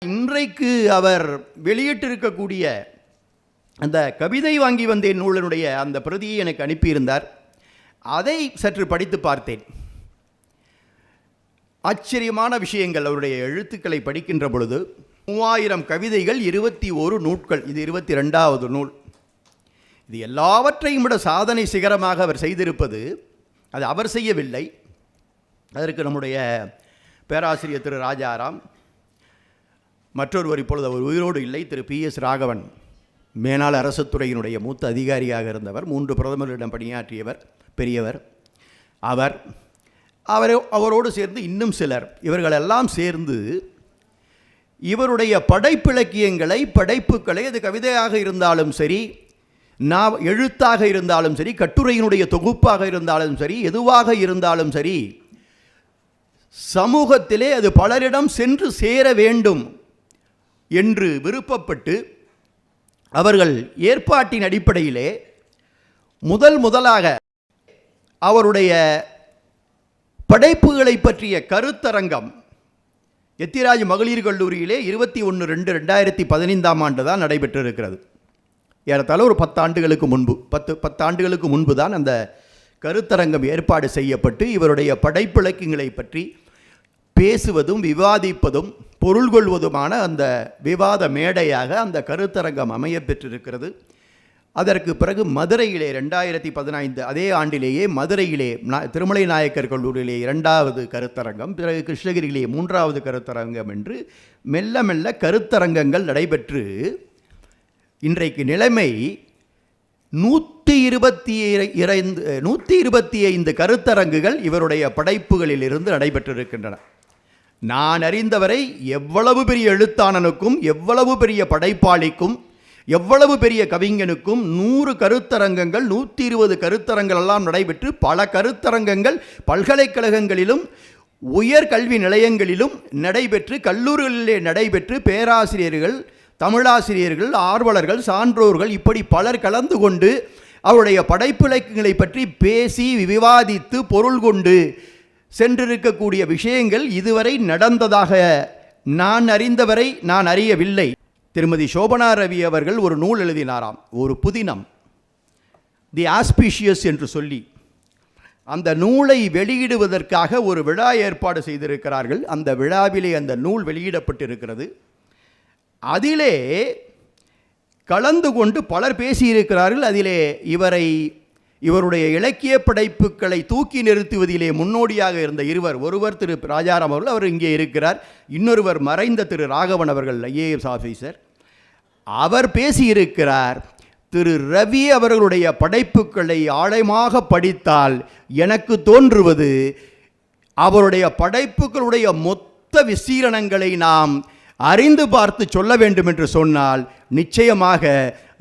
இன்றைக்கு அவர் வெளியிட்டிருக்கக்கூடிய அந்த கவிதை வாங்கி வந்தேன் நூலினுடைய அந்த பிரதியை எனக்கு அனுப்பியிருந்தார். அதை சற்று படித்து பார்த்தேன். ஆச்சரியமான விஷயங்கள். அவருடைய எழுத்துக்களை படிக்கின்ற பொழுது 3000 கவிதைகள், 21 நூட்கள். இது 22வது நூல். இது எல்லாவற்றையும் விட சாதனை சிகரமாக அவர் செய்திருப்பது, அது அவர் செய்யவில்லை. அதற்கு நம்முடைய பேராசிரியர் திரு ராஜாராம், மற்றொருவர் இப்பொழுது அவர் உயிரோடு இல்லை, திரு PS ராகவன், மேனாள் அரசுத்துறையினுடைய மூத்த அதிகாரியாக இருந்தவர், 3 பிரதமர்களிடம் பணியாற்றியவர், பெரியவர். அவரோடு சேர்ந்து இன்னும் சிலர், இவர்களெல்லாம் சேர்ந்து இவருடைய படைப்பிலக்கியங்களை, படைப்புகளை, அது கவிதையாக இருந்தாலும் சரி, எழுத்தாக இருந்தாலும் சரி, கட்டுரையினுடைய தொகுப்பாக இருந்தாலும் சரி, எதுவாக இருந்தாலும் சரி, சமூகத்திலே அது பலரிடம் சென்று சேர வேண்டும் என்று விருப்பப்பட்டு அவர்கள் ஏற்பாட்டின் அடிப்படையிலே முதலாக அவருடைய படைப்புகளை பற்றிய கருத்தரங்கம் எத்திராஜ் மகளிர் கல்லூரியிலே 21/2/2015 தான் நடைபெற்றிருக்கிறது. ஏறத்தாழ ஒரு 10 ஆண்டுகளுக்கு முன்பு, 10 ஆண்டுகளுக்கு முன்பு தான் அந்த கருத்தரங்கம் ஏற்பாடு செய்யப்பட்டு இவருடைய படைப்பிலக்கியங்களை பற்றி பேசுவதும் விவாதிப்பதும் பொருள் கொள்வதுமான அந்த விவாத மேடையாக அந்த கருத்தரங்கம் அமைய பெற்றிருக்கிறது. அதற்கு பிறகு மதுரையிலே 2015 அதே ஆண்டிலேயே மதுரையிலே திருமலை நாயக்கர் கல்லூரியிலே 2வது கருத்தரங்கம், பிறகு கிருஷ்ணகிரியிலே 3வது கருத்தரங்கம் என்று மெல்ல மெல்ல கருத்தரங்கங்கள் நடைபெற்று இன்றைக்கு நிலைமை 125 கருத்தரங்குகள் இவருடைய படைப்புகளிலிருந்து நடைபெற்றிருக்கின்றன. நான் அறிந்தவரை எவ்வளவு பெரிய எழுத்தாளனுக்கும், எவ்வளவு பெரிய படைப்பாளிக்கும், எவ்வளவு பெரிய கவிஞனுக்கும் 100 கருத்தரங்கங்கள், 120 கருத்தரங்கள் எல்லாம் நடைபெற்று, பல கருத்தரங்கங்கள் பல்கலைக்கழகங்களிலும் உயர்கல்வி நிலையங்களிலும் நடைபெற்று, கல்லூரிகளிலே நடைபெற்று, பேராசிரியர்கள், தமிழாசிரியர்கள், ஆர்வலர்கள், சான்றோர்கள் இப்படி பலர் கலந்து கொண்டு அவருடைய படைப்பிலக்கியங்களை பற்றி பேசி விவாதித்து பொருள் கொண்டு சென்றிருக்கக்கூடிய விஷயங்கள் இதுவரை நடந்ததாக நான் அறிந்தவரை நான் அறியவில்லை. திருமதி சோபனா ரவி அவர்கள் ஒரு நூல் எழுதினாராம், ஒரு புதினம், தி ஆஸ்பீஷியஸ் என்று சொல்லி. அந்த நூலை வெளியிடுவதற்காக ஒரு விழா ஏற்பாடு செய்திருக்கிறார்கள். அந்த விழாவிலே அந்த நூல் வெளியிடப்பட்டிருக்கிறது. அதிலே கலந்து கொண்டு பலர் பேசியிருக்கிறார்கள். அதிலே இவருடைய இலக்கிய படைப்புகளை தூக்கி நிறுத்துவதிலே முன்னோடியாக இருந்த ஒருவர் திரு ராஜாராம் அவர்கள், அவர் இங்கே இருக்கிறார். இன்னொருவர் மறைந்த திரு ராகவன் அவர்கள், IAS ஆஃபீஸர், அவர் பேசியிருக்கிறார். திரு ரவி அவர்களுடைய படைப்புகளை ஆழமாக படித்தால் எனக்கு தோன்றுவது, அவருடைய படைப்புகளுடைய மொத்த விசீரணங்களை நாம் அறிந்து பார்த்து சொல்ல வேண்டும் என்று சொன்னால் நிச்சயமாக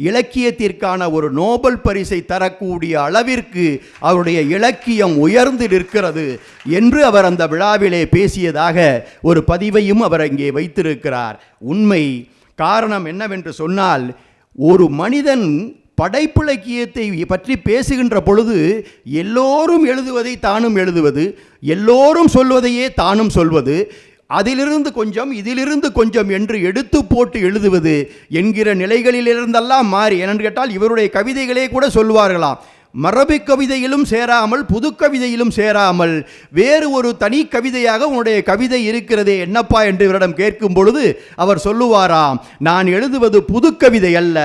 இலக்கியத்திற்கான ஒரு நோபல் பரிசை தரக்கூடிய அளவிற்கு அவருடைய இலக்கியம் உயர்ந்து நிற்கிறது என்று அவர் அந்த விழாவிலே பேசியதாக ஒரு பதிவையும் அவர் அங்கே வைத்திருக்கிறார். உண்மை. காரணம் என்னவென்று சொன்னால், ஒரு மனிதன் படைப்பிலக்கியத்தை பற்றி பேசுகின்ற பொழுது எல்லோரும் எழுதுவதை தானும் எழுதுவது, எல்லோரும் சொல்வதையே தானும் சொல்வது, அதிலிருந்து கொஞ்சம் இதிலிருந்து கொஞ்சம் என்று எடுத்து போட்டு எழுதுவது என்கிற நிலைகளிலிருந்தெல்லாம் மாறி, ஏனென்று கேட்டால் இவருடைய கவிதைகளே கூட சொல்வார்களாம், மரபு கவிதையிலும் சேராமல் புது கவிதையிலும் சேராமல் வேறு ஒரு தனி கவிதையாக உன்னுடைய கவிதை இருக்கிறதே என்னப்பா என்று இவரிடம் கேட்கும் பொழுது அவர் சொல்லுவாராம், நான் எழுதுவது புது கவிதை அல்ல,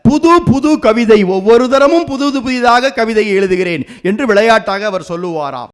புது கவிதை, ஒவ்வொரு தரமும் புதிதாக கவிதையை எழுதுகிறேன் என்று விளையாட்டாக அவர் சொல்லுவாராம்.